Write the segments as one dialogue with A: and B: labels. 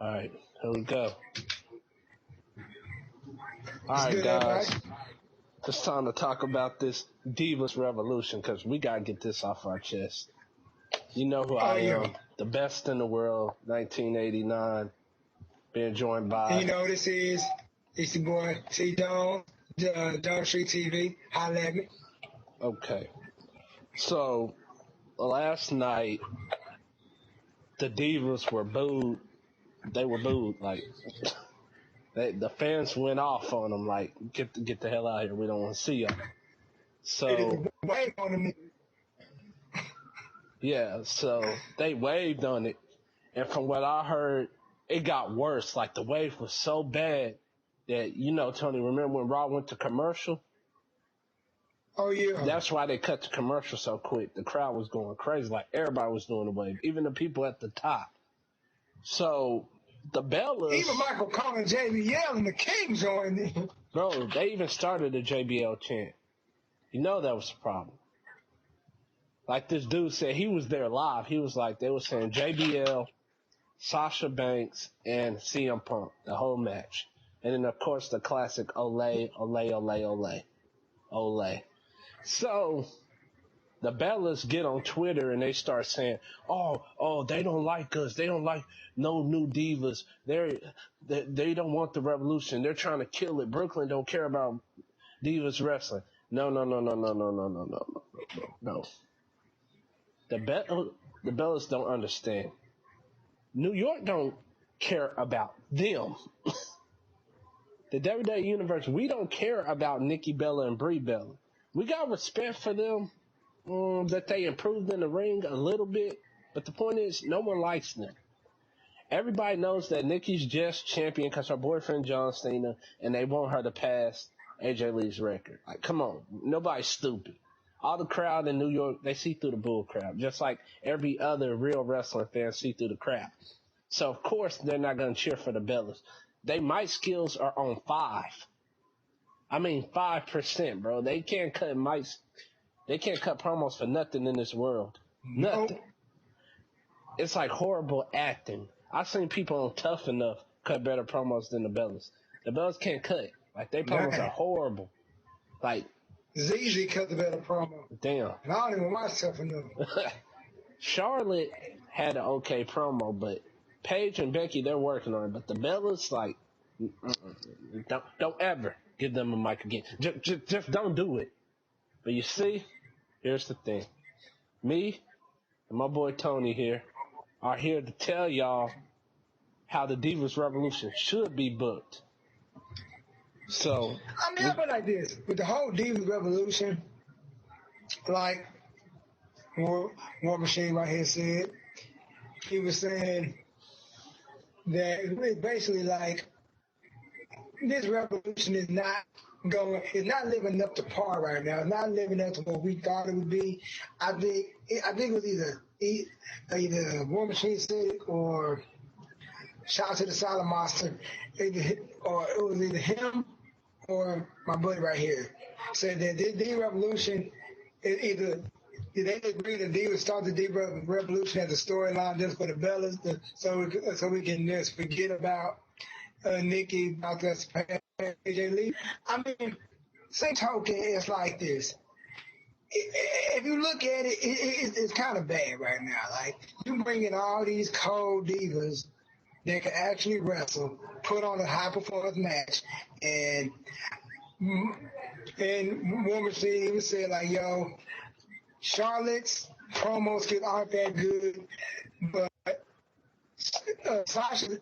A: All right, here we go. All
B: It's
A: right,
B: good,
A: guys.
B: everybody.
A: It's time to talk about this Divas Revolution because we got to get this off our chest. You know who I am. The best in the world, 1989. Being joined by...
B: And you know who this is? It's your boy, T. Jones, John Street TV. Holla at me.
A: Okay. So, last night, the Divas were booed. They were booed. Like, the fans went off on them. Like, get the hell out of here. We don't want to see y'all. So, yeah, so they waved on it. And from what I heard, it got worse. Like, the wave was so bad that, you know, Tony, remember when Raw went to commercial?
B: Oh, yeah.
A: That's why they cut the commercial so quick. The crowd was going crazy. Like, everybody was doing the wave, even the people at the top. So, the Bellas...
B: Even Michael Cole and JBL and the King joined in.
A: Bro, they even started a JBL chant. You know that was a problem. Like this dude said, he was there live. He was like, they were saying JBL, Sasha Banks, and CM Punk, the whole match. And then, of course, the classic Olay, Olay, Olay, Olay, Olay. So, the Bellas get on Twitter and they start saying, oh, they don't like us. They don't like no new divas. They don't want the revolution. They're trying to kill it. Brooklyn don't care about divas wrestling. No. The Bellas don't understand. New York don't care about them. The WWE Universe, we don't care about Nikki Bella and Brie Bella. We got respect for them, that they improved in the ring a little bit, but the point is, no one likes them. Everybody knows that Nikki's just champion because her boyfriend John Cena, and they want her to pass AJ Lee's record. Like, come on, nobody's stupid. All the crowd in New York, they see through the bull crowd, just like every other real wrestling fan see through the crowd. So, of course, they're not going to cheer for the Bellas. They mic skills are on 5. I mean, 5%, bro. They can't cut mics. They can't cut promos for nothing in this world. Nothing. It's like horrible acting. I've seen people on Tough Enough cut better promos than the Bellas. The Bellas can't cut. Like, their promos are horrible. Like,
B: ZZ cut the better promo.
A: Damn.
B: And I don't even watch Tough Enough.
A: Charlotte had an okay promo, but Paige and Becky, they're working on it. But the Bellas, like, don't ever give them a mic again. Just don't do it. But you see, here's the thing. Me and my boy Tony here are here to tell y'all how the Divas Revolution should be booked. So,
B: I mean, I feel like this. With the whole Divas Revolution, like War Machine right here said, he was saying that it's basically like this revolution is not living up to par right now. It's not living up to what we thought it would be. I think it was either War Machine said it or shout out to the Silent Monster, or it was either him or my buddy right here said that this revolution is either. They agree that Divas start the Divas Revolution as a storyline just for the Bellas, so we can just forget about Nikki, about to pass AJ Lee. I mean, same token, it's like this. If you look at it, it's kind of bad right now. Like, you bring in all these cold divas that can actually wrestle, put on a high-performance match, and War Machine even said, like, yo, Charlotte's promo skills aren't that good, but Sasha,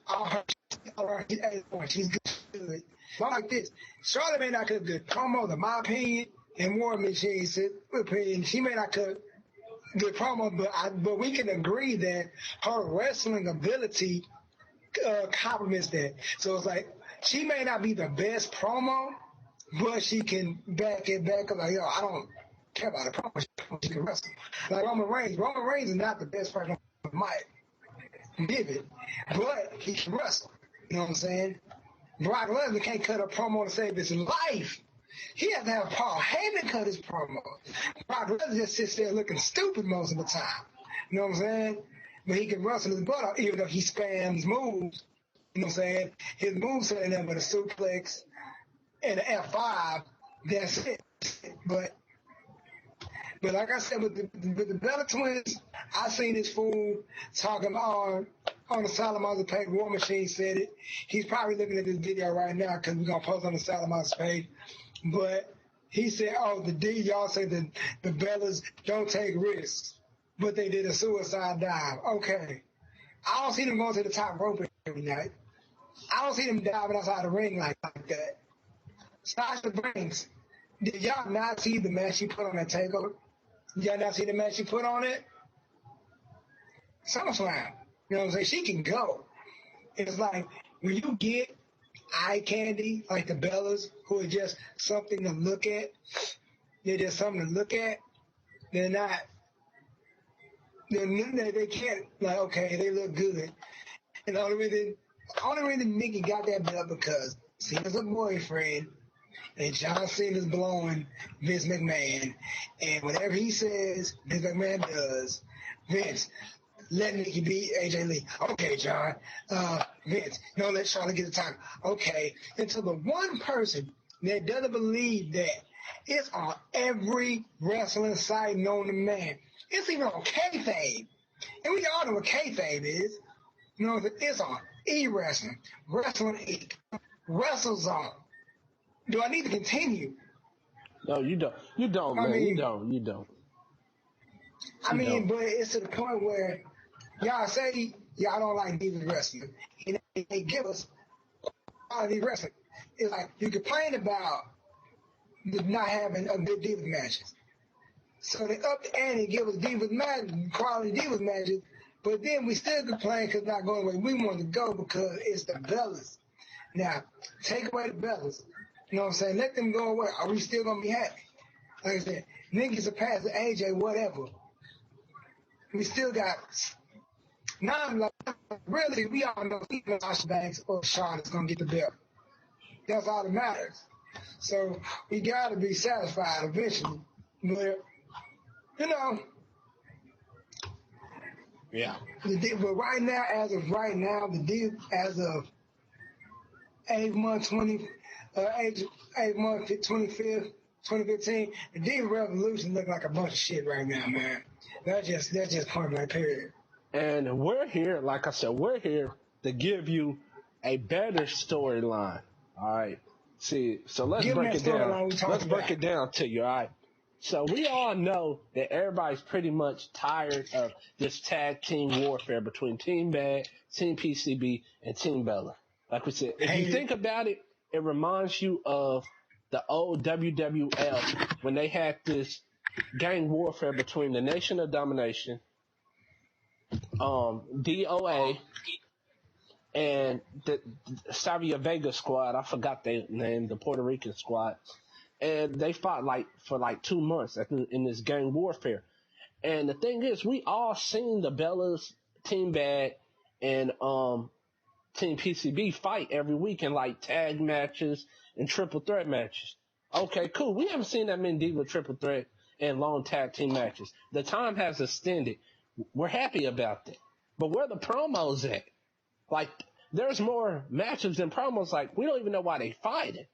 B: she's good. But like this, Charlotte may not cut good promos, in my opinion, and War Machine's opinion. She may not cut good promos, but we can agree that her wrestling ability complements that. So it's like, she may not be the best promo, but she can back it back up. Like, yo, I don't care about the promo. She can wrestle. Like Roman Reigns. Roman Reigns is not the best person on mic. Give it. But he can wrestle. You know what I'm saying? Brock Lesnar can't cut a promo to save his life. He has to have Paul Heyman cut his promo. Brock Lesnar just sits there looking stupid most of the time. You know what I'm saying? But he can wrestle his butt off, even though he spams moves. You know what I'm saying? His moveset ain't but a suplex and an F5. That's it. But like I said, with the Bella Twins, I seen this fool talking on the Salamanca page. War Machine said it. He's probably looking at this video right now because we're gonna post on the Salamanca page. But he said, "Oh, y'all say the Bellas don't take risks, but they did a suicide dive." Okay, I don't see them going to the top rope every night. I don't see them diving outside the ring like that. Sasha Banks, did y'all not see the match she put on that takeover? Did y'all not see the match she put on it? SummerSlam. You know what I'm saying? She can go. It's like when you get eye candy like the Bellas, who are just something to look at. They're just something to look at. They're not. They can't, like, okay, they look good. And the only reason Nikki got that belt because Cena's a boyfriend and John Cena's blowing Vince McMahon. And whatever he says, Vince McMahon does. Vince, let Nikki beat AJ Lee. Okay, John. Vince, no, let Charlotte get the title. Okay. Until the one person that doesn't believe that it's on every wrestling site known to man. It's even on kayfabe. And we all know what kayfabe is. You know, it's on e-wrestling, Wrestling Inc., WrestleZone. Do I need to continue?
A: No, you don't. You don't, man. You don't.
B: But it's to the point where y'all say y'all don't like Divas Wrestling, and they give us quality wrestling. It's like you complain about not having a good Divas matches. So they up the ante, give us quality Divas matches, but then we still complain because it's not going the way we want to go because it's the Bellas. Now, take away the Bellas. You know what I'm saying? Let them go away. Are we still going to be happy? Like I said, niggas are past the AJ, whatever. We still got... Now, like, really, we all know either Sasha Banks or Charlotte's going to get the belt. That's all that matters. So, we got to be satisfied eventually. But, you know...
A: Yeah.
B: But right now, as of 8th month 25th, 2015, the Divas Revolution look like a bunch of shit right now, man. That's just point blank period.
A: And we're here, like I said, we're here to give you a better storyline. All right. See, so let's break it down. Let's break it down to you. All right. So we all know that everybody's pretty much tired of this tag team warfare between Team Bad, Team PCB, and Team Bella. Like we said, if you think about it, it reminds you of the old WWF when they had this gang warfare between the Nation of Domination, DOA, and the Savia Vega squad. I forgot their name, the Puerto Rican squad. And they fought for 2 months in this gang warfare. And the thing is, we all seen the Bellas, Team Bad, and Team PCB fight every week in tag matches and triple threat matches. Okay, cool. We haven't seen that many Diva triple threat and long tag team matches. The time has extended. We're happy about that. But where the promos at? There's more matches than promos. We don't even know why they fighting.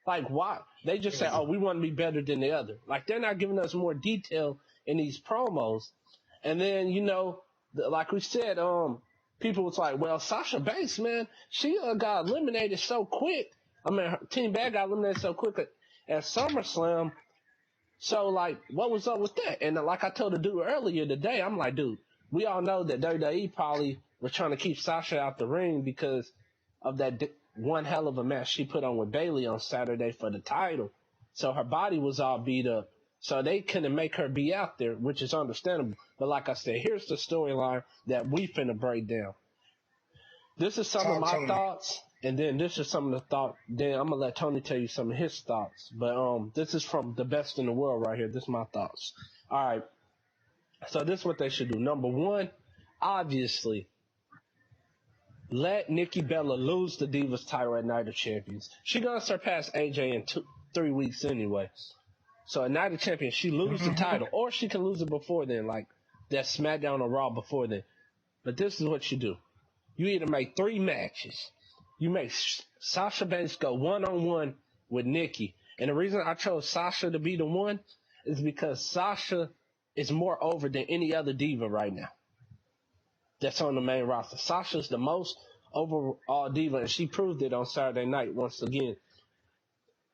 A: Why? They just say, oh, we want to be better than the other. They're not giving us more detail in these promos. And then, like we said, people was like, well, Sasha Banks, man, she got eliminated so quick. I mean, her Team Bad got eliminated so quick at SummerSlam. So, what was up with that? And like I told the dude earlier today, I'm like, dude, we all know that WWE probably was trying to keep Sasha out the ring because of that one hell of a match she put on with Bayley on Saturday for the title. So her body was all beat up. So they couldn't make her be out there, which is understandable. But like I said, here's the storyline that we finna break down. This is some of my thoughts, and then this is some of the thoughts. Then I'm gonna let Tony tell you some of his thoughts. But this is from the best in the world right here. This is my thoughts. All right. So this is what they should do. Number one, obviously, let Nikki Bella lose the Divas title at Night of Champions. She's gonna surpass AJ in 3 weeks anyway. So at Night of Champions, she loses the title, or she can lose it before then, that SmackDown or Raw before then. But this is what you do. You either make 3 matches. you make Sasha Banks go one-on-one with Nikki. And the reason I chose Sasha to be the one is because Sasha is more over than any other diva right now that's on the main roster. Sasha's the most overall diva, and she proved it on Saturday night once again.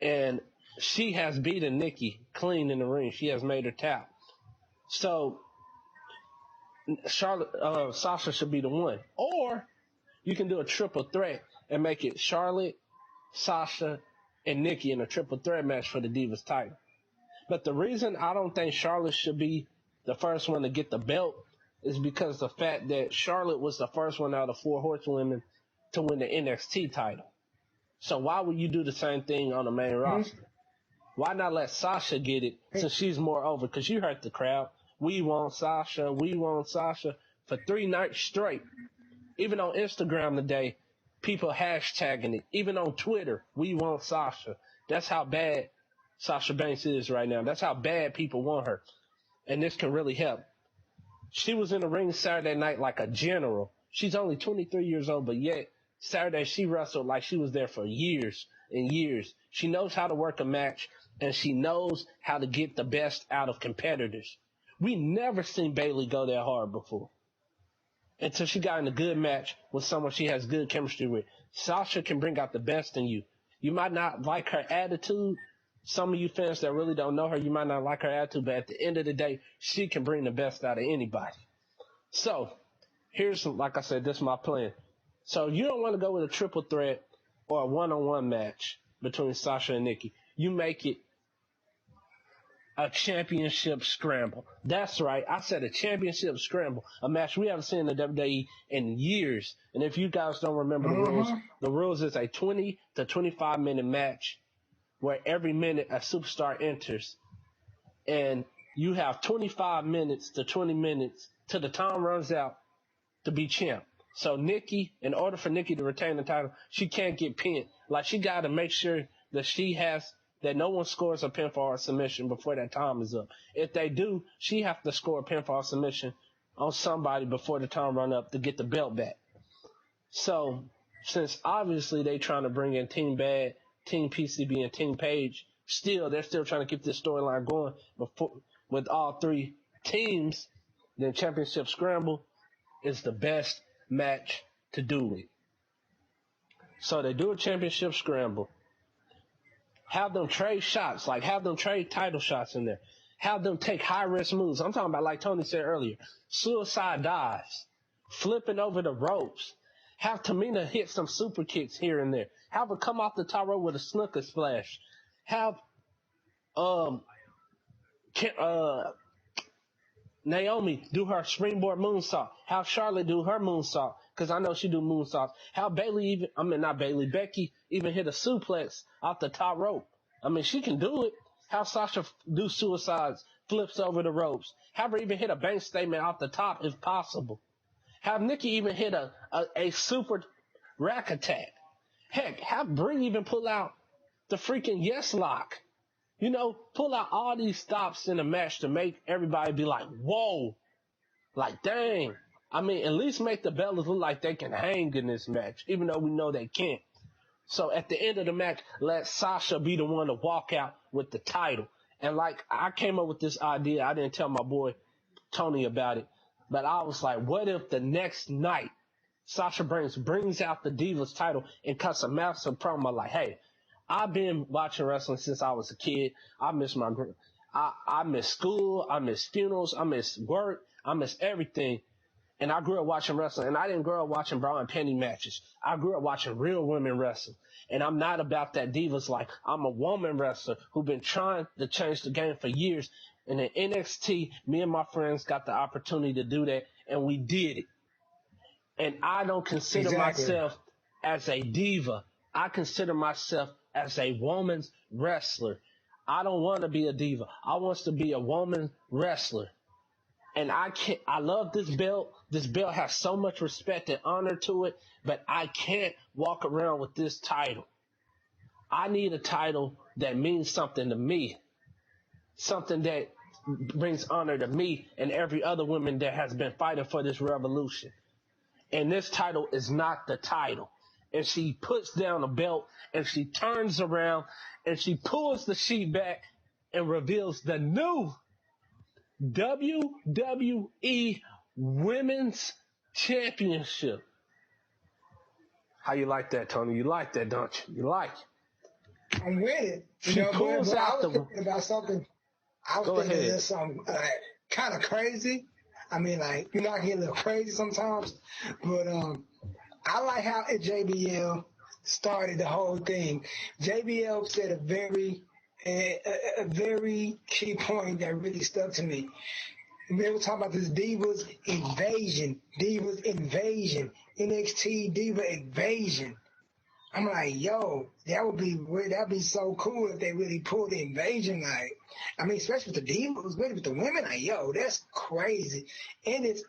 A: And she has beaten Nikki clean in the ring. She has made her tap. So Sasha should be the one. Or you can do a triple threat and make it Charlotte, Sasha, and Nikki in a triple threat match for the Divas title. But the reason I don't think Charlotte should be the first one to get the belt is because the fact that Charlotte was the first one out of 4 horsewomen to win the NXT title. So why would you do the same thing on the main roster? Why not let Sasha get it since she's more over? Because you heard the crowd. We want Sasha. We want Sasha for 3 nights straight. Even on Instagram today, people hashtagging it. Even on Twitter, we want Sasha. That's how bad Sasha Banks is right now. That's how bad people want her. And this can really help. She was in the ring Saturday night like a general. She's only 23 years old, but yet Saturday she wrestled like she was there for years and years. She knows how to work a match, and she knows how to get the best out of competitors. We never seen Bayley go that hard before until she got in a good match with someone she has good chemistry with. Sasha can bring out the best in you. You might not like her attitude. Some of you fans that really don't know her, you might not like her attitude, but at the end of the day, she can bring the best out of anybody. So, here's, like I said, this is my plan. So, you don't want to go with a triple threat or a one-on-one match between Sasha and Nikki. You make it a championship scramble. That's right. I said a championship scramble. A match we haven't seen in the WWE in years. And if you guys don't remember the rules is a 20 to 25 minute match where every minute a superstar enters. And you have 25 minutes to 20 minutes till the time runs out to be champ. So Nikki, in order for Nikki to retain the title, she can't get pinned. Like, she got to make sure that that no one scores a pinfall or submission before that time is up. If they do, she has to score a pinfall or submission on somebody before the time run up to get the belt back. So, since obviously they trying to bring in Team Bad, Team PCB, and Team Page, they're still trying to keep this storyline going with all 3 teams, then Championship Scramble is the best match to do it. So they do a Championship Scramble. Have them trade shots, like have them trade title shots in there. Have them take high-risk moves. I'm talking about, like Tony said earlier, suicide dives, flipping over the ropes. Have Tamina hit some super kicks here and there. Have her come off the top rope with a snooker splash. Have Naomi do her springboard moonsault. Have Charlotte do her moonsault, because I know she do moonsaults. Have Becky even hit a suplex off the top rope. I mean, she can do it. Have Sasha do suicides, flips over the ropes. Have her even hit a bank statement off the top if possible. Have Nikki even hit a super rack attack. Heck, have Brie even pull out the freaking yes lock. You know, pull out all these stops in the match to make everybody be like, whoa, like, dang. I mean, at least make the Bellas look like they can hang in this match, even though we know they can't. So at the end of the match, let Sasha be the one to walk out with the title. And like, I came up with this idea. I didn't tell my boy Tony about it, but I was like, what if the next night Sasha Banks brings out the Divas title and cuts a massive promo like, hey, I've been watching wrestling since I was a kid. I miss my group. I miss school. I miss funerals. I miss work. I miss everything. And I grew up watching wrestling. And I didn't grow up watching bra and penny matches. I grew up watching real women wrestle. And I'm not about that Divas like I'm a woman wrestler who's been trying to change the game for years. And in NXT, me and my friends got the opportunity to do that. And we did it. And I don't consider myself as a diva. I consider myself as a woman's wrestler. I don't want to be a diva. I want to be a woman wrestler. And I love this belt. This belt has so much respect and honor to it, but I can't walk around with this title. I need a title that means something to me. Something that brings honor to me and every other woman that has been fighting for this revolution. And this title is not the title. and she puts down a belt, and she turns around, and she pulls the sheet back and reveals the new WWE Women's Championship. How you like that, Tony? You like that, don't you? You like it.
B: I'm with it.
A: She pulls out
B: I was thinking about something. I was thinking of something kind of crazy. I mean, like, you know, I get a little crazy sometimes, but I like how JBL started the whole thing. JBL said a very key point that really stuck to me. They were talking about this Divas invasion, NXT Diva invasion. I'm like, yo, that'd be so cool if they really pulled the invasion. Like, I mean, especially with the Divas, with the women, like, yo, that's crazy. And it's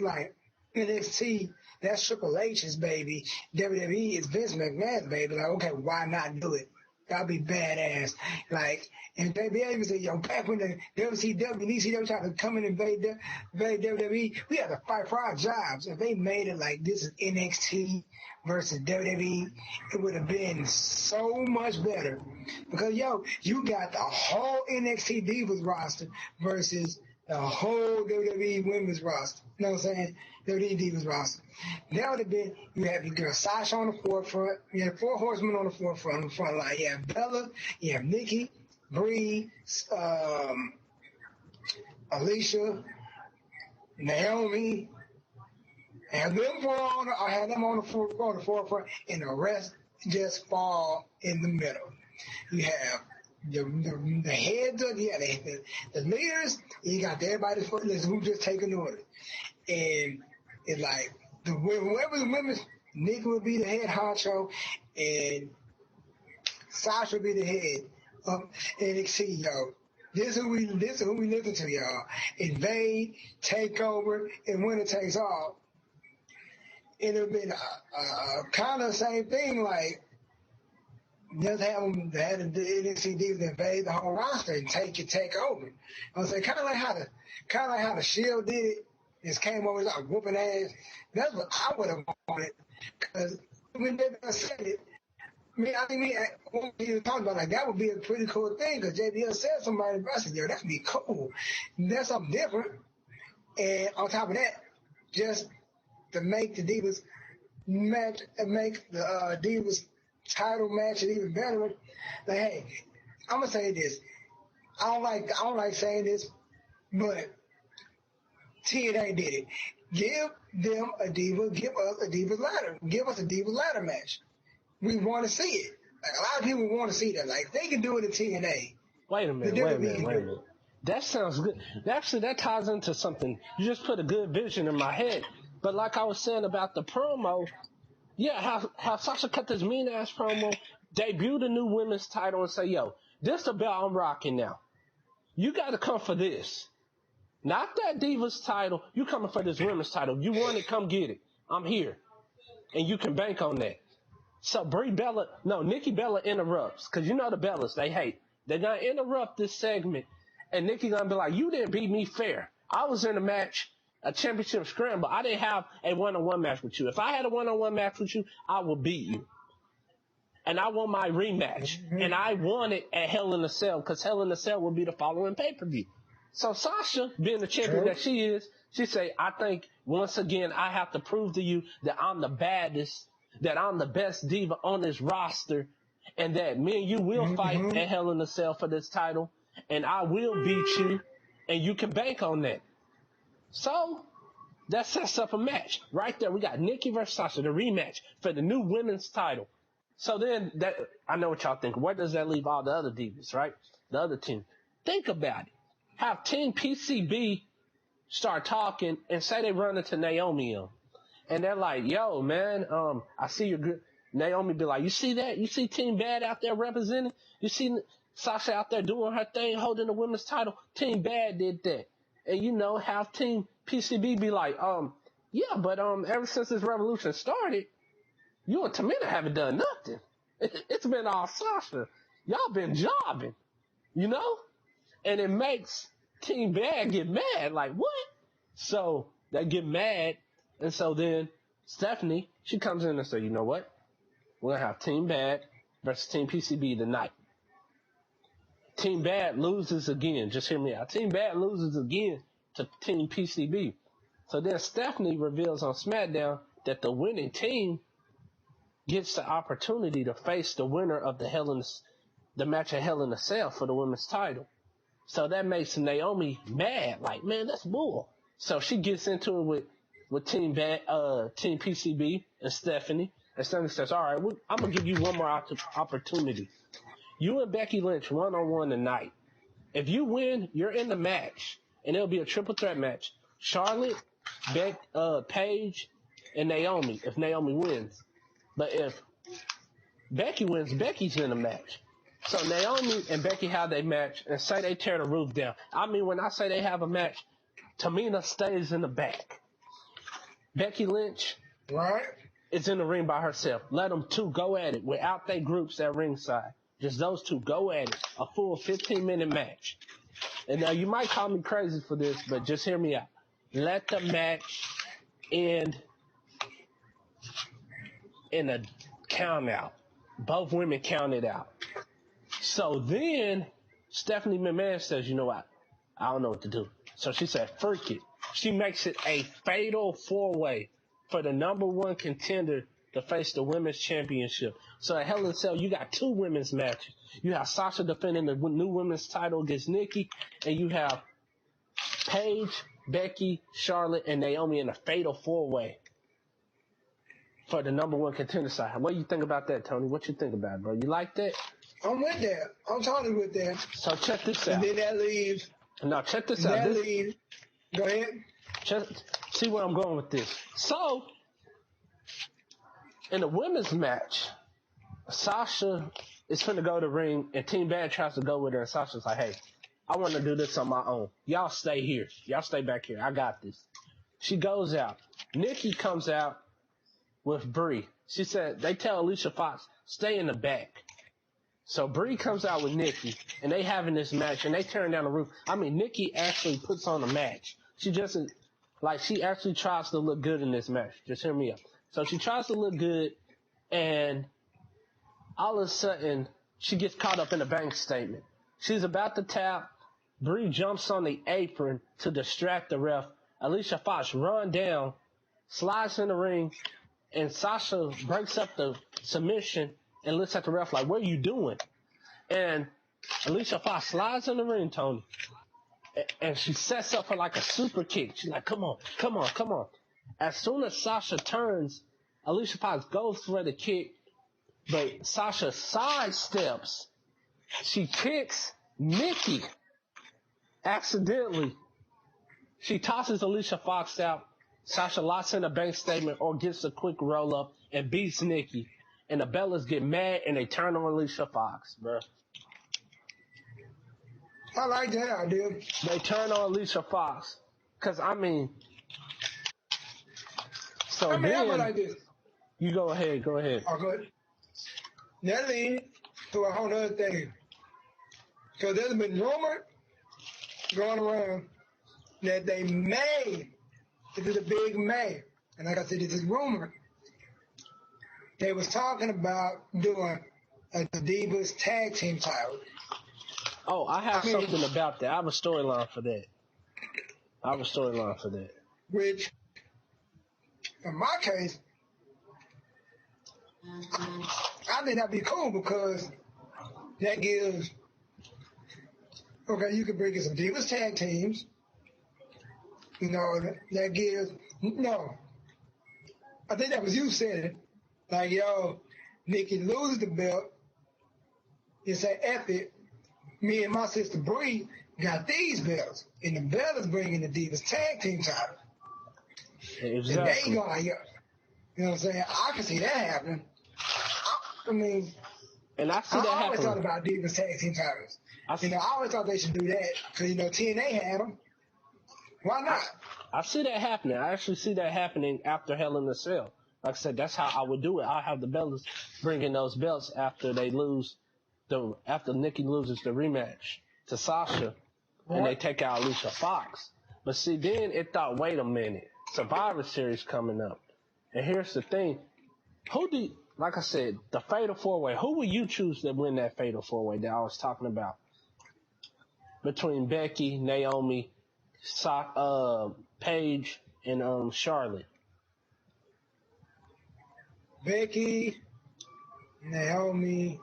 B: like NXT, that's Triple H's baby. WWE is Vince McMahon's baby. Like, okay, why not do it? That'd be badass. Like, and they even say, yo, back when the WCW and ECW tried to come and invade WWE, we had to fight for our jobs. If they made it like this is NXT versus WWE, it would have been so much better. Because, yo, you got the whole NXT Divas roster versus the whole WWE Women's roster. You know what I'm saying? WWE Divas roster. That would have been, you got Sasha on the forefront, you have 4 horsemen on the forefront, on the front line. You have Bella, you have Nikki, Brie, Alicia, Naomi, have them on the forefront, and the rest just fall in the middle. You have the heads of the leaders, you got everybody who just taking orders. And it's like, whoever the women's, Nikki would be the head honcho, and Sasha would be the head of NXT, yo. This is who we listen to, y'all. Invade, take over, and winner takes all. It would have been kind of the same thing, like, just have them, the NXT Divas invade the whole roster and take over. I was saying, kind of like how the Shield did it. Just came over like whooping ass. That's what I would have wanted. Because when they said it, when you were talking about, like, that would be a pretty cool thing. Because JBL said somebody, I said, yo, that would be cool. That's something different. And on top of that, just to make the Divas match, make the Divas title match even better. Like, hey, I'm gonna say this. I don't like saying this, but TNA did it. Give them a diva. Give us a Divas ladder. Give us a Divas ladder match. We want to see it. Like, a lot of people want to see that. Like, they can do it in TNA.
A: Wait a minute. That sounds good. Actually, that ties into something. You just put a good vision in my head. But like I was saying about the promo, yeah, how Sasha cut this mean ass promo, debut the new women's title, and say, yo, this the belt I'm rocking now. You got to come for this. Not that Divas title. You coming for this women's title. You want it, come get it. I'm here. And you can bank on that. So Nikki Bella interrupts. Because you know the Bellas, they hate. They're going to interrupt this segment. And Nikki going to be like, you didn't beat me fair. I was in a match, a championship scramble. I didn't have a one-on-one match with you. If I had a one-on-one match with you, I would beat you. And I want my rematch. And I want it at Hell in a Cell. Because Hell in a Cell will be the following pay-per-view. So Sasha, being the champion that she is, she say, I think once again I have to prove to you that I'm the baddest, that I'm the best diva on this roster, and that me and you will fight at Hell in a Cell for this title, and I will beat you, and you can bank on that. So that sets up a match. Right there, we got Nikki versus Sasha, the rematch for the new women's title. So then, I know what y'all think. Where does that leave all the other divas, right? The other team. Think about it. Have Team PCB start talking and say they run into Naomi and they're like, yo, man, I see your good. Naomi be like, you see that? You see Team Bad out there representing? You see Sasha out there doing her thing, holding the women's title? Team Bad did that. And, you know, have Team PCB be like, yeah, but ever since this revolution started, you and Tamina haven't done nothing. It's been all Sasha. Y'all been jobbing, you know? And it makes Team Bad get mad. Like, what? So they get mad. And so then Stephanie, she comes in and says, you know what? we're gonna have Team Bad versus Team PCB tonight. Team Bad loses again. Just hear me out. Team Bad loses again to Team PCB. So then Stephanie reveals on SmackDown that the winning team gets the opportunity to face the winner of the match at Hell in a Cell for the women's title. So that makes Naomi mad. Like, man, that's bull. So she gets into it with Team PCB and Stephanie. And Stephanie says, all right, I'm going to give you one more opportunity. You and Becky Lynch one-on-one tonight. If you win, you're in the match. And it'll be a triple threat match. Charlotte, Paige, and Naomi, if Naomi wins. But if Becky wins, Becky's in the match. So Naomi and Becky have their match and say they tear the roof down. I mean, when I say they have a match, Tamina stays in the back. Becky Lynch is in the ring by herself. Let them two go at it without their groups at ringside. Just those two go at it. A full 15-minute match. And now you might call me crazy for this, but just hear me out. Let the match end in a count out. Both women counted out. So then Stephanie McMahon says, you know what? I don't know what to do. So she said, freak it. She makes it a fatal four-way for the number one contender to face the women's championship. So at Hell in a Cell, you got two women's matches. You have Sasha defending the new women's title against Nikki, and you have Paige, Becky, Charlotte, and Naomi in a fatal four-way for the number one contender side. What do you think about that, Tony? What you think about it, bro? You like that?
B: I'm with that. I'm totally with that.
A: So check this out.
B: And then that leaves.
A: Now check this out.
B: Go ahead.
A: See where I'm going with this. So, in the women's match, Sasha is finna go to the ring, and Team Bad tries to go with her, and Sasha's like, hey, I want to do this on my own. Y'all stay here. Y'all stay back here. I got this. She goes out. Nikki comes out with Brie. She said, they tell Alicia Fox, stay in the back. So Brie comes out with Nikki, and they having this match, and they tearing down the roof. I mean, Nikki actually puts on a match. She actually tries to look good in this match. Just hear me out. So she tries to look good, and all of a sudden, she gets caught up in a bank statement. She's about to tap. Brie jumps on the apron to distract the ref. Alicia Fox runs down, slides in the ring, and Sasha breaks up the submission and looks at the ref like, what are you doing? And Alicia Fox slides in the ring, Tony, and she sets up for like a super kick. She's like, come on, come on, come on. As soon as Sasha turns, Alicia Fox goes for the kick, but Sasha sidesteps. She kicks Nikki accidentally. She tosses Alicia Fox out. Sasha locks in a bank statement or gets a quick roll up and beats Nikki. And the Bellas get mad and they turn on Alicia Fox, bro.
B: I like that idea.
A: They turn on Alicia Fox. Cause I mean,
B: how about like this?
A: You go ahead.
B: Oh, good. That leads to a whole other thing. Because there's been rumor going around that they may, this is a big may, and like I said, this is rumor. They was talking about doing a Divas tag team title.
A: Oh, I have something about that. I have a storyline for that.
B: Which, in my case, I think that'd be cool because that gives, okay, you can bring in some Divas tag teams. You know, that gives, no. I think that was you said it. Like, yo, Nikki loses the belt. You say, F it. Me and my sister Brie got these belts. And the belt is bringing the Divas tag team title.
A: Exactly.
B: And they go, you know what I'm saying? I can see that happening. I mean,
A: and I see that
B: I always
A: happening.
B: thought about Divas tag team titles. I always thought they should do that. Because, TNA had them. Why not?
A: I see that happening. I actually see that happening after Hell in a Cell. Like I said, that's how I would do it. I have the Bellas bringing those belts after after Nikki loses the rematch to Sasha, and they take out Alicia Fox. But see, then it thought, wait a minute, Survivor Series coming up, and here's the thing: like I said, the Fatal 4-Way. Who would you choose to win that Fatal 4-Way that I was talking about? Between Becky, Naomi, Paige, and Charlotte.
B: Becky, Naomi.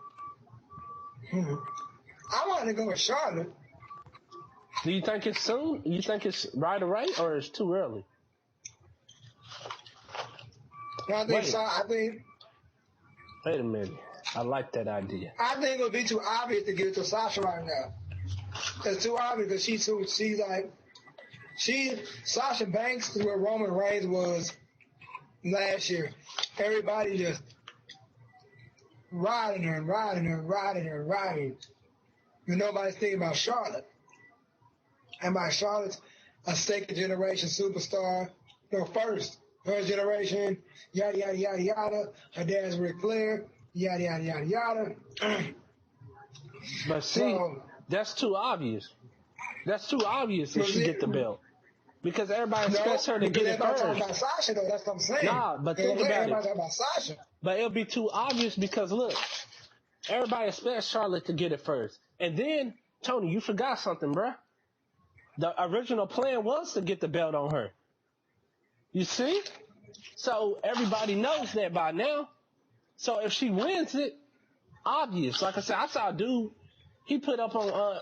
B: I want to go with Charlotte.
A: Do you think it's soon? You think it's right away, or it's too early?
B: I think.
A: Wait a minute. I like that idea.
B: I think it would be too obvious to give it to Sasha right now. It's too obvious because Sasha Banks is where Roman Reigns was last year. Everybody just riding her. And nobody's thinking about Charlotte. And by Charlotte's a second generation superstar. No, first generation, yada, yada, yada, yada. Her dad's Ric Flair, yada, yada, yada, yada.
A: But see, that's too obvious. That's too obvious if she get the belt. Because everybody expects her to get it first.
B: Talking about Sasha, though. That's what I'm saying.
A: Nah, but think about it.
B: Talking about Sasha.
A: But it'll be too obvious because, look, everybody expects Charlotte to get it first. And then, Tony, you forgot something, bruh. The original plan was to get the belt on her. You see? So everybody knows that by now. So if she wins it, obvious. Like I said, I saw a dude, he put up on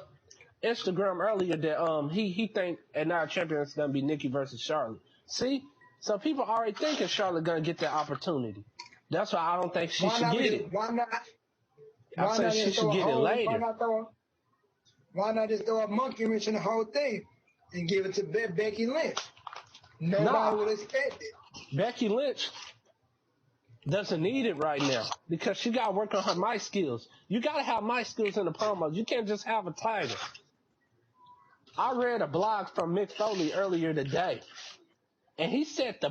A: Instagram earlier that he think at Night Champion is gonna be Nikki versus Charlotte. See? So people already thinking Charlotte gonna get that opportunity. That's why I don't think she should get it.
B: Why not?
A: I say she should get it later.
B: Why not just throw a monkey wrench in the whole thing and give it to Becky Lynch? Nobody would expect it.
A: Becky Lynch doesn't need it right now because she got to work on her mic skills. You got to have mic skills in the promos. You can't just have a title. I read a blog from Mick Foley earlier today, and he said the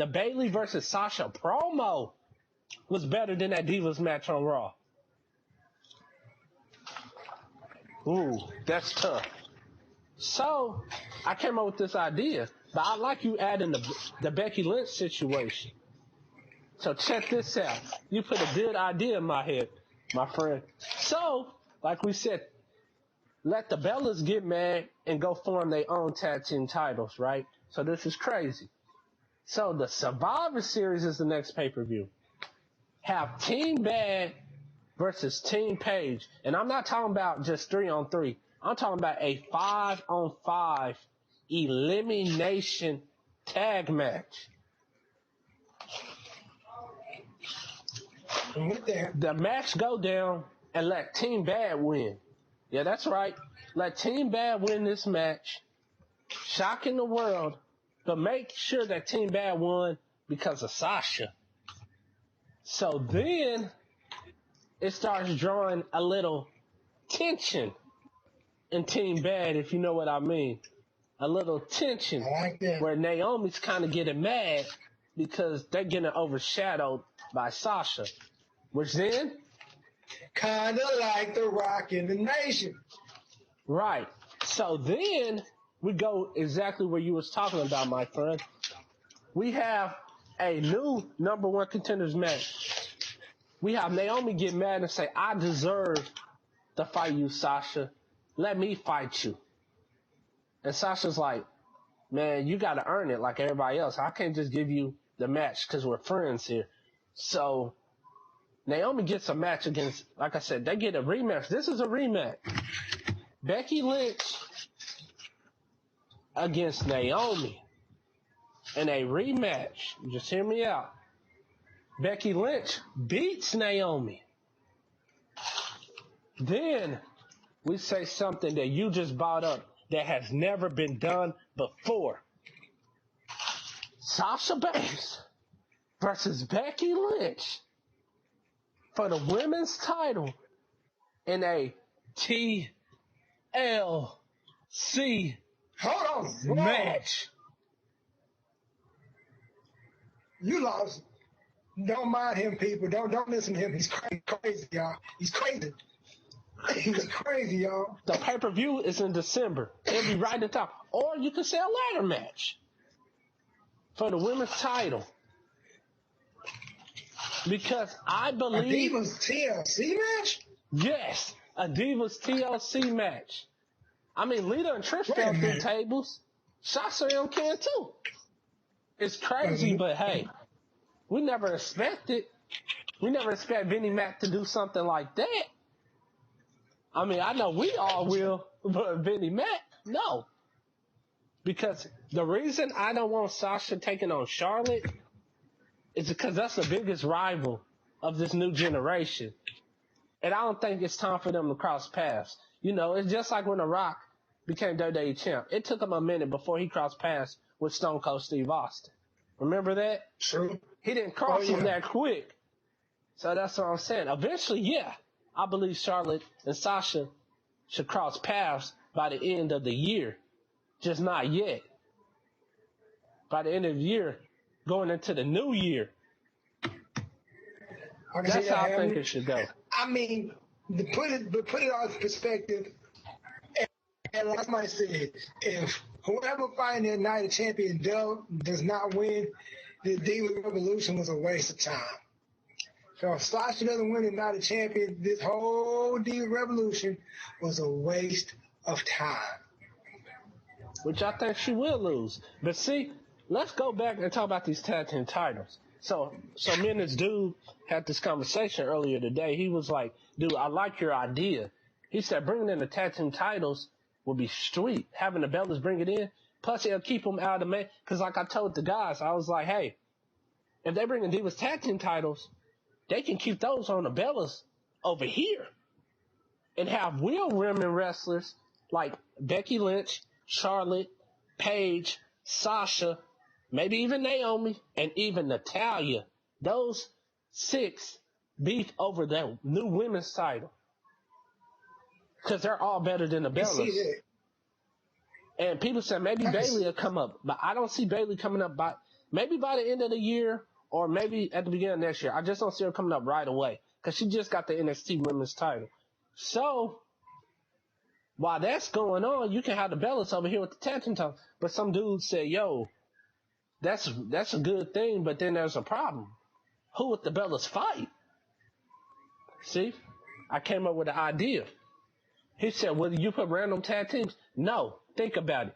A: Bayley versus Sasha promo was better than that Divas match on Raw. Ooh, that's tough. So, I came up with this idea, but I like you adding the Becky Lynch situation. So check this out. You put a good idea in my head, my friend. So, like we said, let the Bellas get mad and go form their own tag team titles, right? So this is crazy. So the Survivor Series is the next pay-per-view. Have Team Bad versus Team Paige. And I'm not talking about just 3-on-3. I'm talking about a 5-on-5 elimination tag match. The match go down and let Team Bad win. Yeah, that's right. Let Team Bad win this match. Shocking the world. But make sure that Team Bad won because of Sasha. So then it starts drawing a little tension in Team Bad, if you know what I mean. A little tension where Naomi's kind of getting mad because they're getting overshadowed by Sasha. Which then?
B: Kind of like the Rock in the Nation.
A: Right. So then we go exactly where you was talking about, my friend. We have a new number one contenders match. We have Naomi get mad and say, I deserve to fight you, Sasha. Let me fight you. And Sasha's like, man, you got to earn it like everybody else. I can't just give you the match because we're friends here. So Naomi gets a match against, like I said, they get a rematch. This is a rematch. Becky Lynch against Naomi in a rematch. Just hear me out. Becky Lynch beats Naomi. Then we say something that you just brought up that has never been done before. Sasha Banks versus Becky Lynch for the women's title in a TLC match.
B: You lost. Don't mind him, people. Don't listen to him. He's crazy, y'all. He's crazy. He's crazy, y'all.
A: The pay-per-view is in December. It'll be right at the top. Or you can say a ladder match for the women's title. Because I
B: A
A: believe,
B: Divas TLC match?
A: yes, a Divas TLC match. I mean, Lita and Trish
B: Wait a
A: fell through
B: minute.
A: tables. Sasha and them can too. It's crazy, but hey, we never expected. We never expect Vinnie Mac to do something like that. I mean, I know we all will, but Vinnie Mac, no. Because the reason I don't want Sasha taking on Charlotte is because that's the biggest rival of this new generation. And I don't think it's time for them to cross paths. You know, it's just like when The Rock became WWE champ. It took him a minute before he crossed paths with Stone Cold Steve Austin. Remember that?
B: True.
A: He didn't cross him that quick. So that's what I'm saying. Eventually, yeah, I believe Charlotte and Sasha should cross paths by the end of the year. Just not yet. By the end of the year, going into the new year. That's how I think it should go.
B: I mean, to put it all in perspective, and like somebody said, if whoever fighting the United Champion does not win, the Divas Revolution was a waste of time. So if Sasha doesn't win the United Champion, this whole Divas Revolution was a waste of time.
A: Which I think she will lose. But see, let's go back and talk about these tag team titles. So me and this dude had this conversation earlier today. He was like, dude, I like your idea. He said bringing in the tag team titles will be sweet. Having the Bellas bring it in. Plus, it'll keep them out of the man. Because like I told the guys, I was like, hey, if they bring in Divas tag team titles, they can keep those on the Bellas over here. And have real women wrestlers like Becky Lynch, Charlotte, Paige, Sasha, maybe even Naomi, and even Natalya. Those 6 beef over the new women's title. Because they're all better than the Bellas. And people said maybe Bayley will come up. But I don't see Bayley coming up maybe by the end of the year or maybe at the beginning of next year. I just don't see her coming up right away. Because she just got the NXT women's title. So, while that's going on, you can have the Bellas over here with the tag team title. But some dude said, yo, that's a good thing, but then there's a problem. Who would the Bellas fight? See? I came up with an idea. He said, will you put random tag teams? No. Think about it.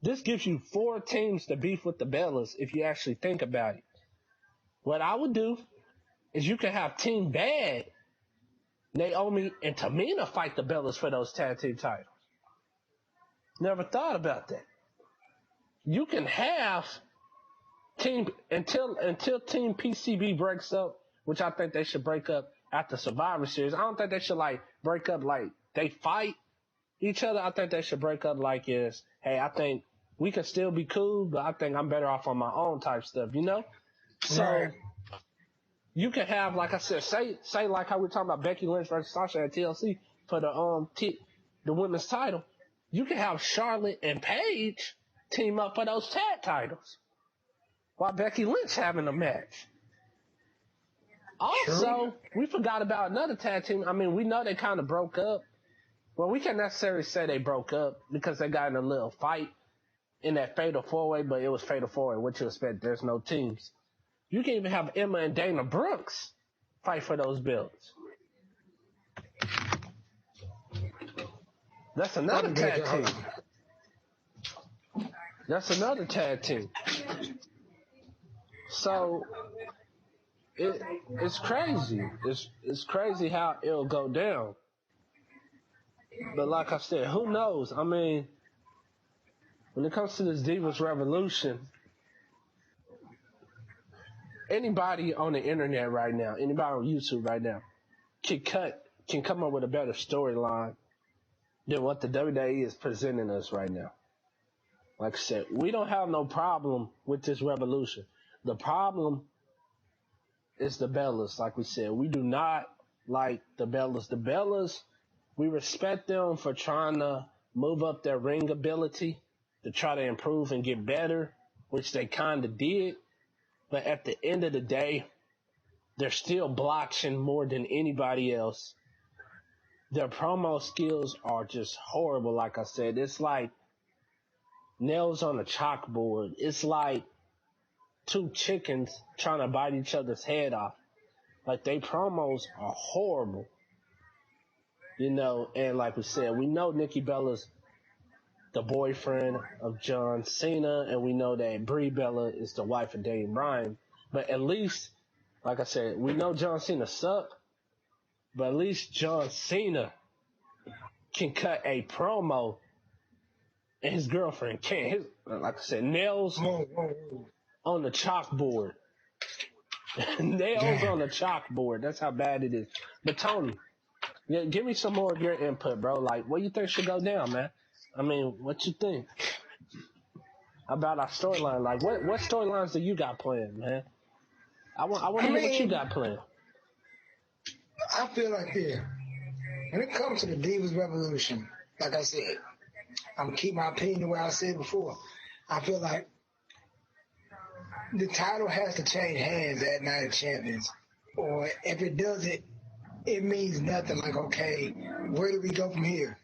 A: This gives you 4 teams to beef with the Bellas if you actually think about it. What I would do is you can have Team Bad, Naomi, and Tamina fight the Bellas for those tag team titles. Never thought about that. You can have team until Team PCB breaks up, which I think they should break up after Survivor Series. I don't think they should break up like they fight each other. I think they should break up like is, hey, I think we can still be cool, but I think I'm better off on my own type stuff, you know? So you can have, like I said, say like how we're talking about Becky Lynch versus Sasha at TLC for the women's title. You can have Charlotte and Paige team up for those tag titles while Becky Lynch having a match. Also, we forgot about another tag team. I mean, we know they kind of broke up. Well, we can't necessarily say they broke up because they got in a little fight in that Fatal 4-Way, but it was Fatal 4-Way. What you expect? There's no teams. You can even have Emma and Dana Brooks fight for those belts. That's another tag team. That's another tag team. So it's crazy. It's crazy how it'll go down. But like I said, who knows? I mean, when it comes to this Divas Revolution, anybody on the internet right now, anybody on YouTube right now, can come up with a better storyline than what the WWE is presenting us right now. Like I said, we don't have no problem with this revolution. The problem is the Bellas, like we said. We do not like the Bellas. The Bellas, we respect them for trying to move up their ring ability, to try to improve and get better, which they kind of did. But at the end of the day, they're still blotching more than anybody else. Their promo skills are just horrible, like I said. It's like nails on a chalkboard. It's like two chickens trying to bite each other's head off. Like, they promos are horrible. You know, and like we said, we know Nikki Bella's the boyfriend of John Cena, and we know that Brie Bella is the wife of Daniel Bryan. But at least, like I said, we know John Cena sucked, but at least John Cena can cut a promo, and his girlfriend can't. His, like I said, nails on the chalkboard. Nails on the chalkboard. That's how bad it is. But Tony, yeah, give me some more of your input, bro. Like, what you think should go down, man? I mean, what you think about our storyline? Like, what storylines do you got planned, man? I want to hear what you got planned.
B: I feel like when it comes to the Divas Revolution, like I said, I'm going to keep my opinion the way I said before. I feel like the title has to change hands at Night of Champions. Or if it doesn't, it means nothing. Like, okay, where do we go from here?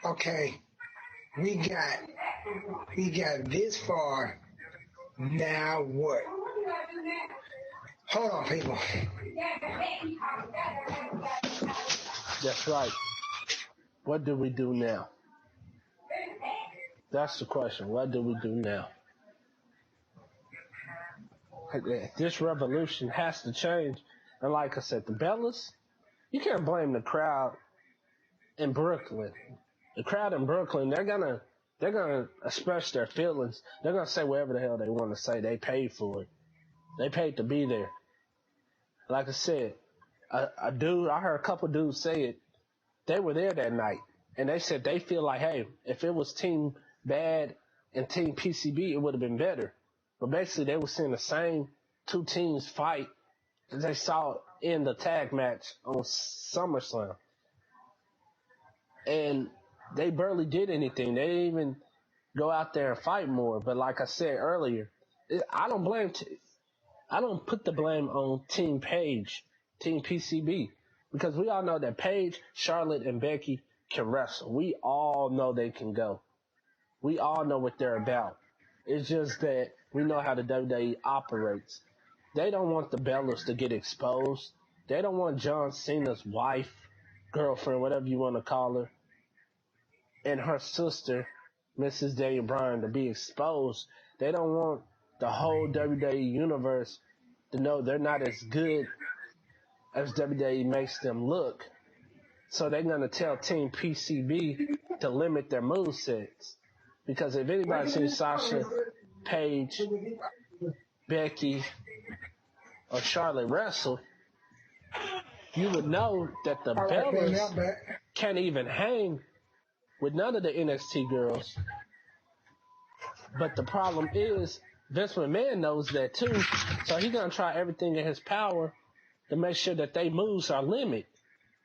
B: Okay, we got this far. Now what? Hold on, people.
A: That's right. What do we do now? That's the question. What do we do now? This revolution has to change. And like I said, the Bellas, you can't blame the crowd in Brooklyn. The crowd in Brooklyn, they're gonna express their feelings. They're gonna say whatever the hell they want to say. They paid for it. They paid to be there. Like I said, I heard a couple dudes say it. They were there that night, and they said they feel like, hey, if it was Team Bad and Team PCB, it would have been better. But basically, they were seeing the same two teams fight that they saw in the tag match on SummerSlam. And they barely did anything. They didn't even go out there and fight more. But like I said earlier, I don't put the blame on Team Paige, Team PCB, because we all know that Paige, Charlotte, and Becky can wrestle. We all know they can go. We all know what they're about. It's just that we know how the WWE operates. They don't want the Bellas to get exposed. They don't want John Cena's wife, girlfriend, whatever you want to call her, and her sister, Mrs. Daniel Bryan, to be exposed. They don't want the whole WWE universe to know they're not as good as WWE makes them look. So they're going to tell Team PCB to limit their movesets. Because if anybody's seen Sasha, Paige, Becky, or Charlotte wrestle, you would know that the Bellas can't even hang with none of the NXT girls. But the problem is, Vince McMahon knows that too, so he's going to try everything in his power to make sure that they moves are limited,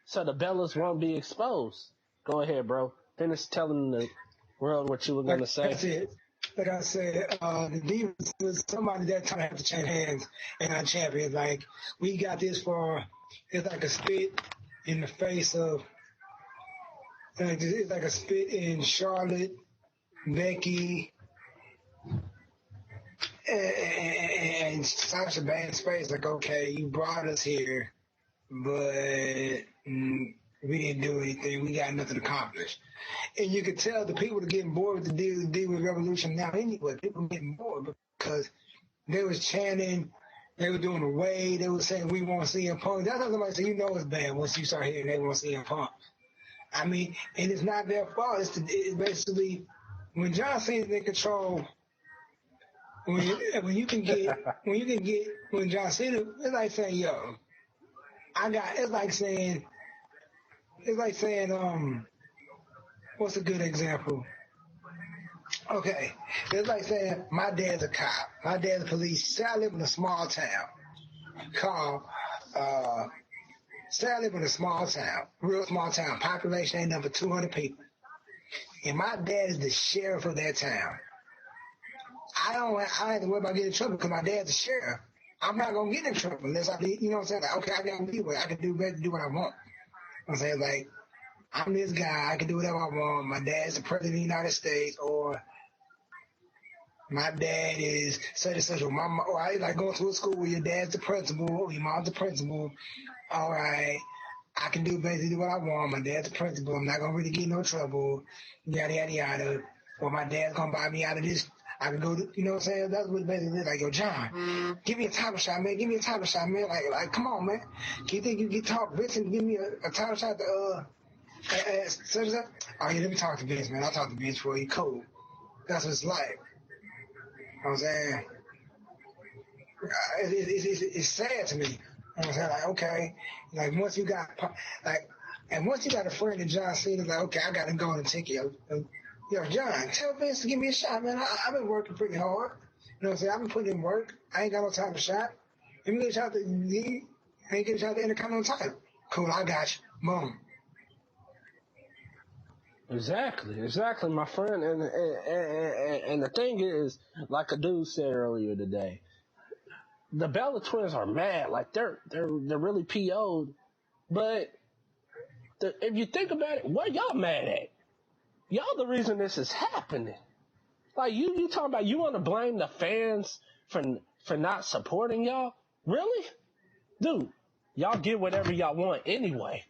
A: so the Bellas won't be exposed. Go ahead, bro. Finish telling the world what you were going to say.
B: That's it. Like I said, the Divas was somebody that time have to change hands and our champions. Like, we got this for, it's like a spit in the face of, it's like a spit in Charlotte, Becky, and Sasha Banks' face. Like, okay, you brought us here, but we didn't do anything. We got nothing accomplished. And you could tell the people are getting bored with the Divas Revolution now anyway. People are getting bored because they was chanting, they were doing the way, they were saying we want CM Punk. That's how somebody say, you know it's bad once you start hearing they want CM Punk. I mean, and it's not their fault. It's basically when John Cena's in control. When John Cena, it's like saying, yo, it's like saying, what's a good example? Okay, it's like saying, my dad's a cop, my dad's a police. Say I live in a small town real small town, population ain't number 200 people. And my dad is the sheriff of that town. I have to worry about getting in trouble because my dad's a sheriff. I'm not going to get in trouble unless you know what I'm saying? Like, okay, I got leeway. I can do better, do what I want. I'm saying, like, I'm this guy. I can do whatever I want. My dad's the president of the United States, or my dad is such and such, or my mom, or I like going to a school where your dad's the principal, or your mom's the principal. All right, I can do basically what I want. My dad's the principal. I'm not gonna really get in no trouble. Yada yada yada. Or my dad's gonna buy me out of this. I can go to, you know what I'm saying? That's what basically is. Like, yo, John, give me a title shot, man. Give me a title shot, man. Like, come on, man. Do you think you can talk Vince and give me a title shot to such and such? Oh yeah, let me talk to Vince, man. I'll talk to Vince for you. Cool. That's what it's like. You know what I'm saying? It's sad to me. You know what I'm saying? Like, okay, like once you got and once you got a friend in John Cena, like, okay, I gotta go and take you. Yo, John, tell Vince to give me a shot, man. I've been working pretty hard. You know what I'm saying? I've been putting in work. I ain't got no time to shot. Let me get a shot to lead. I ain't get a shot to Intercontinental title. Cool, I got you. Boom.
A: Exactly, my friend. And the thing is, like a dude said earlier today, the Bella twins are mad. Like they're really PO'd. But if you think about it, what y'all mad at? Y'all the reason this is happening. Like you talking about you want to blame the fans for not supporting y'all? Really? Dude, y'all get whatever y'all want anyway.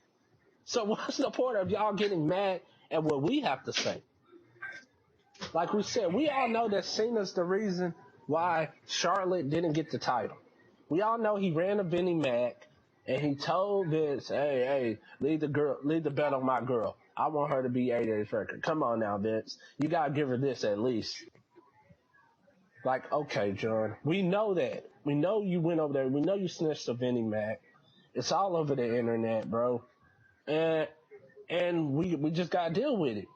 A: So what's the point of y'all getting mad at what we have to say? Like we said, we all know that Cena's the reason why Charlotte didn't get the title. We all know he ran to Vinnie Mac and he told Vince, hey, leave the bet on my girl. I want her to be AJ's record. Come on now, Vince. You gotta give her this at least. Like, okay, John, we know that. We know you went over there. We know you snitched to Vinnie Mac. It's all over the internet, bro. And we just gotta deal with it.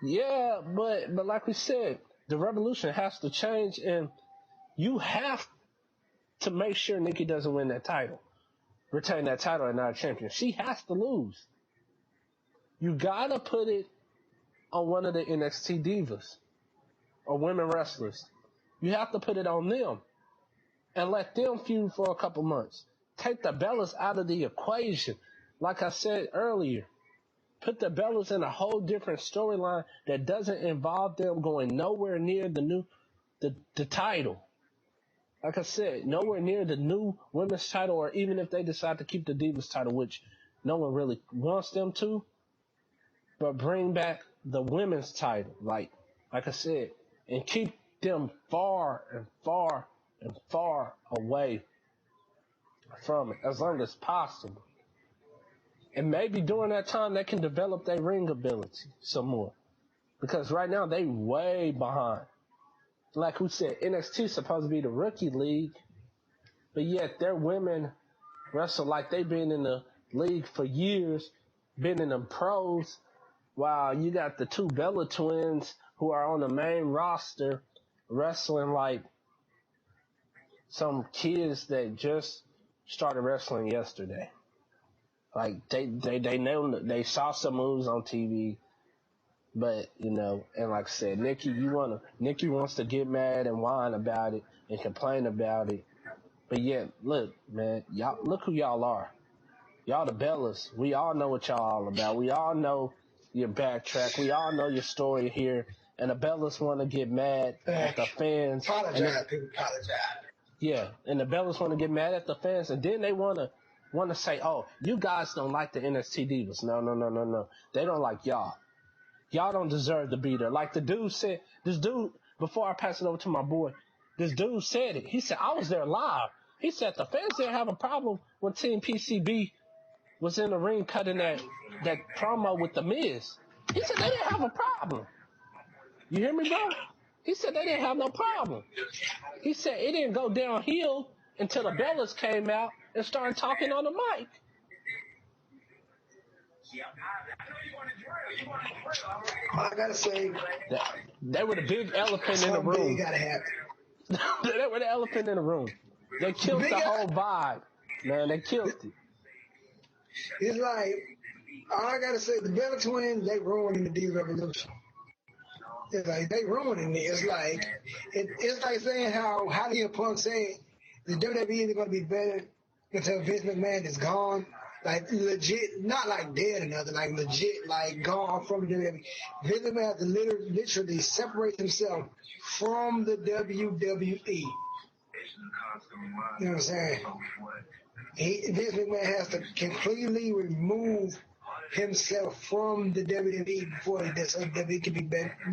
A: Yeah, but like we said, the revolution has to change, and you have to make sure Nikki doesn't win that title, retain that title and not a champion. She has to lose. You gotta put it on one of the NXT divas or women wrestlers. You have to put it on them and let them feud for a couple months. Take the Bellas out of the equation. Like I said earlier, put the Bellas in a whole different storyline that doesn't involve them going nowhere near the title. Like I said, nowhere near the new women's title, or even if they decide to keep the Divas title, which no one really wants them to, but bring back the women's title, like I said, and keep them far and far and far away from it as long as possible. And maybe during that time they can develop their ring ability some more. Because right now they way behind. Like we said, NXT is supposed to be the rookie league, but yet their women wrestle like they've been in the league for years, been in them pros, while you got the two Bella twins who are on the main roster wrestling like some kids that just started wrestling yesterday. Like they know, they saw some moves on TV, but you know, and like I said, Nikki wants to get mad and whine about it and complain about it, but yet look, man, y'all look who y'all are. Y'all the Bellas. We all know what y'all all about. We all know your backtrack. We all know your story here, and the Bellas want to get mad at the fans.
B: People apologize.
A: Yeah, and the Bellas want to get mad at the fans, and then they want to say, oh, you guys don't like the NXT Divas. No. They don't like y'all. Y'all don't deserve to be there. Like the dude said, this dude, before I pass it over to my boy, this dude said it. He said, I was there live. He said the fans didn't have a problem when Team PCB was in the ring cutting that promo with The Miz. He said they didn't have a problem. You hear me, bro? He said they didn't have no problem. He said it didn't go downhill until the Bellas came out and started talking on the mic.
B: I gotta say,
A: they were the big elephant in the room.
B: Gotta happen.
A: They were the elephant in the room. They killed the whole vibe, man. They killed it.
B: It's like, all I gotta say, the Bella twins, they ruining the Divas Revolution. It's like they ruining it. It's like saying how CM Punk said the WWE is gonna be better until Vince McMahon is gone. like legit, not like dead or nothing, like legit, like gone from the WWE. Vince McMahon has to literally separate himself from the WWE. You know what I'm saying? Vince McMahon has to completely remove himself from the WWE before he does, so WWE can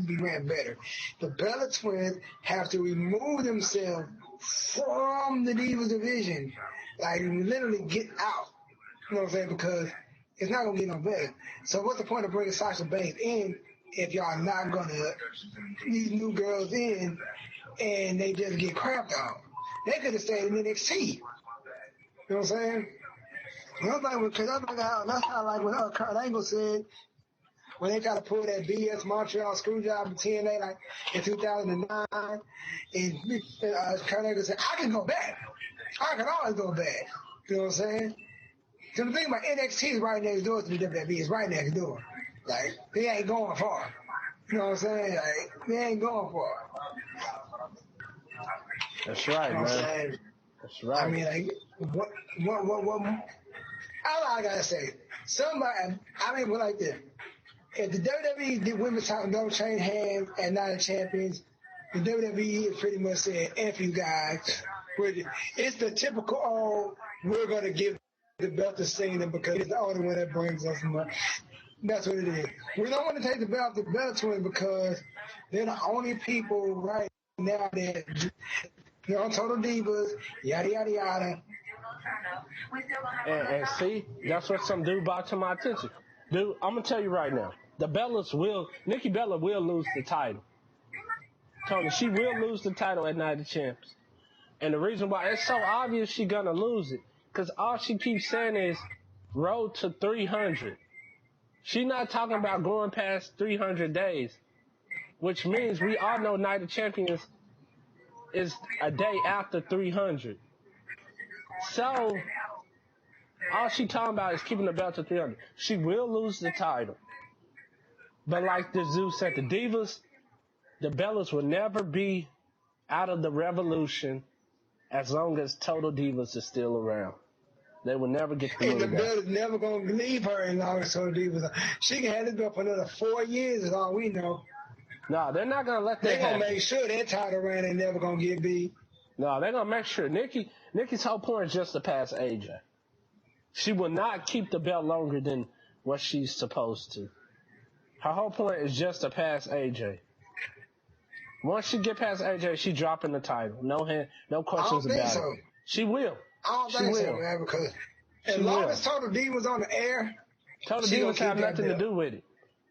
B: be ran better. The Bella Twins have to remove themselves from the Divas division, like literally get out. You know what I'm saying? Because it's not gonna get no better. So what's the point of bringing Sasha Banks in if y'all not gonna these new girls in and they just get crapped on? They could have stayed in NXT. You know what I'm saying? That's how like when Kurt Angle said when they tried to pull that BS Montreal screw job in TNA like in 2009, and Kurt Angle said, I can go back. I can always go back. You know what I'm saying? So the thing about NXT is right next door to the WWE. It's right next door. Like, they ain't going far. You know what I'm saying? Like, they ain't going far.
A: That's right,
B: You know what I'm
A: man.
B: saying?
A: That's right.
B: I mean, like, what, all I gotta say, well, like this. If the WWE did women's title don't change hands and not the champions, the WWE is pretty much saying, F you guys. It's the typical, we're gonna give the belt to Cena because it's the only one that brings us money. That's what it is. We don't want to take the belt to Bella Twins because they're the only people right now that they're on Total Divas, yada yada yada.
A: And see, that's what some dude brought to my attention. Dude, I'm gonna tell you right now, Nikki Bella will lose the title. Tony, she will lose the title at Night of Champs. And the reason why, it's so obvious she's gonna lose it, because all she keeps saying is road to 300. She's not talking about going past 300 days, which means we all know Night of Champions is a day after 300. So, all she talking about is keeping the belt to 300. She will lose the title. But like the Zeus said, the Divas, the Bellas will never be out of the Revolution as long as Total Divas is still around. They will never get the
B: And the
A: money
B: belt
A: back.
B: is never going to leave her as long as Total Divas. She can have this belt for another 4 years is all we know.
A: No, they're not going to let that
B: They're going
A: happen.
B: to make sure that title reign ain't never going to get beat.
A: No, they're going to make sure. Nikki's whole point is just to pass AJ. She will not keep the belt longer than what she's supposed to. Her whole point is just to pass AJ. Once she get past AJ, she dropping the title. No questions
B: I don't think
A: about
B: so.
A: it. She will.
B: I don't
A: She
B: think so,
A: will.
B: man, because as
A: She
B: long
A: will.
B: as Total Divas on the air,
A: Total
B: she gonna
A: Divas
B: keep
A: have
B: that
A: nothing to
B: belt.
A: do with it.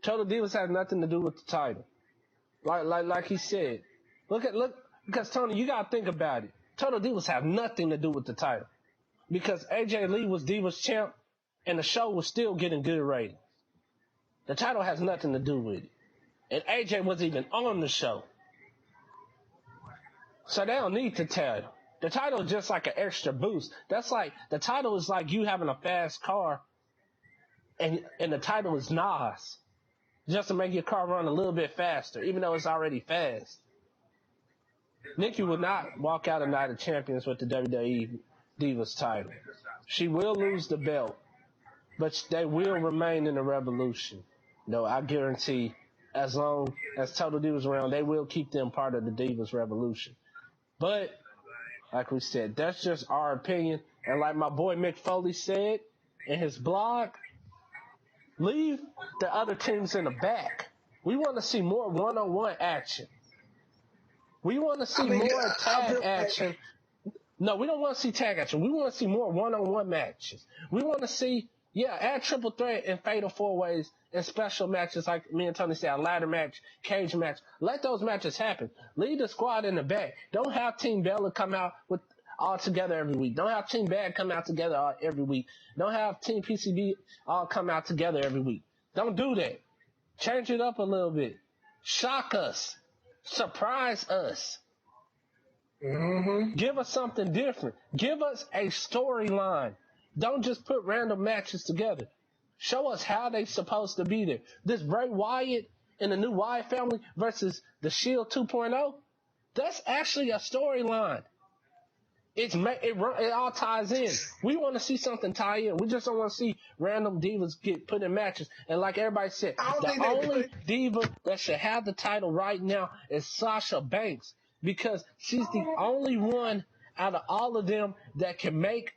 A: Total Divas have nothing to do with the title. Like he said. Look, because Tony, you gotta think about it. Total Divas have nothing to do with the title. Because AJ Lee was Divas champ, and the show was still getting good ratings. The title has nothing to do with it. And AJ wasn't even on the show. So they don't need the title. The title is just like an extra boost. That's like, the title is like you having a fast car, and the title is NOS. Just to make your car run a little bit faster, even though it's already fast. Nikki will not walk out of Night of Champions with the WWE Divas title. She will lose the belt, but they will remain in the Revolution. No, I guarantee, as long as Total Divas around, they will keep them part of the Divas Revolution. But, like we said, that's just our opinion. And like my boy Mick Foley said in his blog, leave the other teams in the back. We want to see more one-on-one action. We want to see more tag action. No, we don't want to see tag action. We want to see more one-on-one matches. We want to see, add triple threat and fatal four-ways and special matches like me and Tony said, a ladder match, cage match. Let those matches happen. Leave the squad in the back. Don't have Team Bella come out with all together every week. Don't have Team Bad come out together every week. Don't have Team PCB all come out together every week. Don't do that. Change it up a little bit. Shock us. Surprise us.
B: Mm-hmm.
A: Give us something different. Give us a storyline. Don't just put random matches together. Show us how they're supposed to be there. This Bray Wyatt and the new Wyatt family versus the Shield 2.0, that's actually a storyline. It all ties in. We want to see something tie in. We just don't want to see random divas get put in matches. And like everybody said, the only diva that should have the title right now is Sasha Banks, because she's the only one out of all of them that can make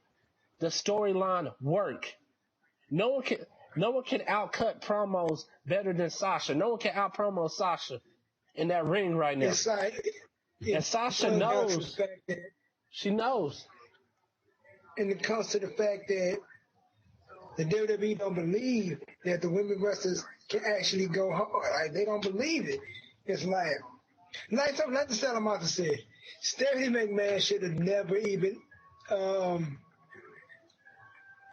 A: the storyline work. No one can outcut promos better than Sasha. No one can out promo Sasha in that ring right now. And Sasha knows. She knows.
B: And it comes to the fact that the WWE don't believe that the women wrestlers can actually go hard. Like, they don't believe it. It's like something like the Salamata said, Stephanie McMahon should have never even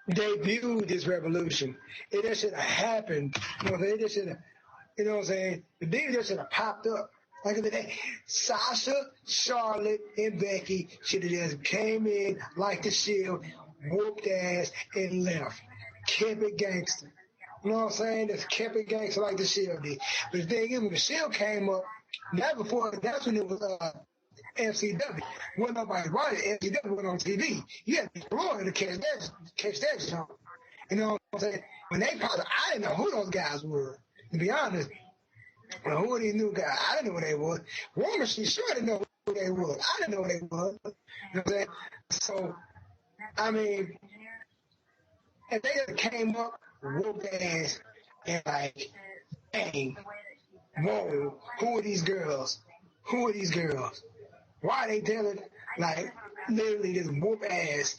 B: debuted this revolution. It just should have happened. You know what I'm saying? It just should have, you know what I'm saying? The diva just should have popped up. Like that, Sasha, Charlotte, and Becky should have just came in like the Shield, whooped ass, and left. Kept it gangster. You know what I'm saying? Just kept it gangster like the Shield did. But the thing is, when the Shield came up, that's when it was FCW. When nobody watched FCW went on TV. You had to be wrong to catch that show. You know what I'm saying? When they popped up, I didn't know who those guys were, to be honest. Well, who are these new guys? I didn't know who they were. War Machine sure didn't know who they were. I didn't know who they were. You know what I'm saying? So, I mean, if they just came up, whooped ass, and like, dang, whoa, who are these girls? Who are these girls? Why are they telling, like, literally just whoop ass?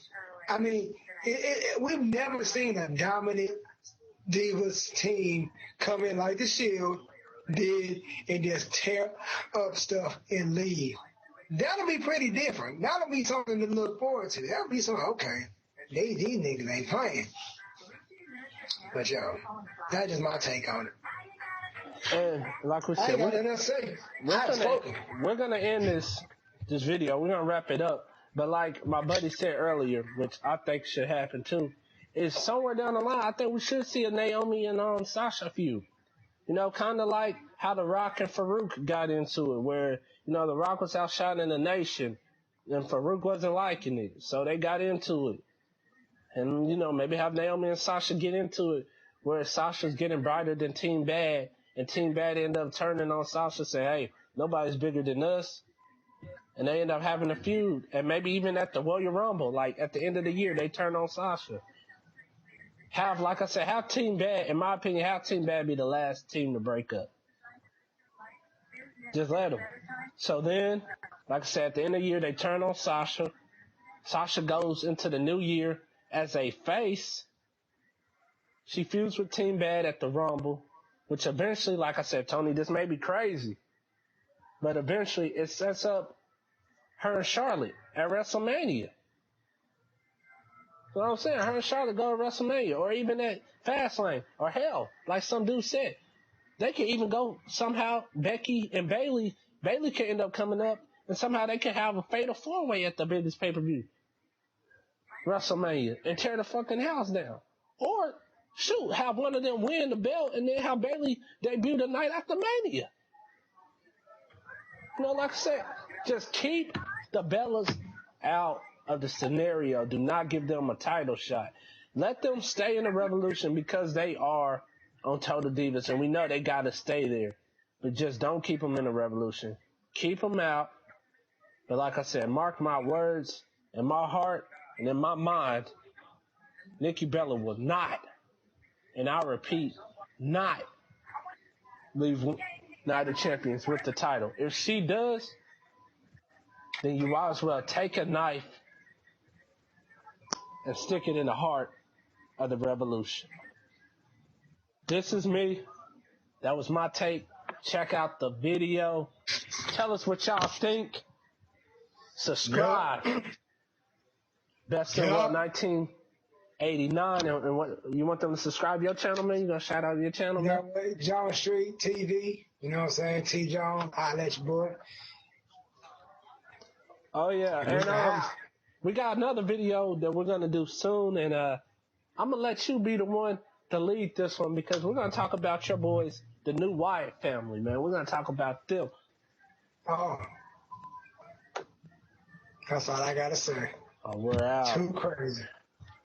B: I mean, we've never seen a dominant Divas team come in like the Shield did and just tear up stuff and leave. That'll be pretty different. That'll be something to look forward to. That'll be something, okay, these niggas ain't playing. But yo, that's just my take on it.
A: And like we said, we're gonna end this video. We're gonna wrap it up. But like my buddy said earlier, which I think should happen too, is somewhere down the line, I think we should see a Naomi and Sasha feud. You know, kind of like how The Rock and Farouk got into it, where, you know, The Rock was outshining the nation, and Farouk wasn't liking it, so they got into it. And, you know, maybe have Naomi and Sasha get into it, where Sasha's getting brighter than Team Bad, and Team Bad end up turning on Sasha, say, hey, nobody's bigger than us. And they end up having a feud, and maybe even at the Royal Rumble, like at the end of the year, they turn on Sasha. Like I said, have Team Bad, in my opinion, have Team Bad be the last team to break up. Just let them. So then, like I said, at the end of the year, they turn on Sasha. Sasha goes into the new year as a face. She feuds with Team Bad at the Rumble, which eventually, like I said, Tony, this may be crazy, but eventually it sets up her and Charlotte at WrestleMania. You know what I'm saying? Her and Charlotte go to WrestleMania, or even at Fastlane, or hell, like some dude said, they could even go somehow, Becky and Bayley could end up coming up, and somehow they could have a fatal four-way at the biggest pay-per-view, WrestleMania, and tear the fucking house down. Or, shoot, have one of them win the belt, and then have Bayley debut the night after Mania. You know, like I said, just keep the Bellas out of the scenario. Do not give them a title shot. Let them stay in the Revolution because they are on Total Divas, and we know they got to stay there. But just don't keep them in the Revolution. Keep them out. But like I said, mark my words, in my heart and in my mind, Nikki Bella will not, and I repeat, not leave Night of Champions with the title. If she does, then you might as well take a knife and stick it in the heart of the Revolution. This is me. That was my take. Check out the video. Tell us what y'all think. Subscribe. Yep. Best of World 1989. And what you want them to subscribe to your channel, man? You gonna shout out your channel, man?
B: John Street TV. You know what I'm saying? T. John. I'll let you boy.
A: Oh yeah, and we got another video that we're gonna do soon, and I'm gonna let you be the one to lead this one because we're gonna talk about your boys, the new Wyatt family, man. We're gonna talk about them.
B: Oh. That's all I gotta say.
A: We're out.
B: Too crazy.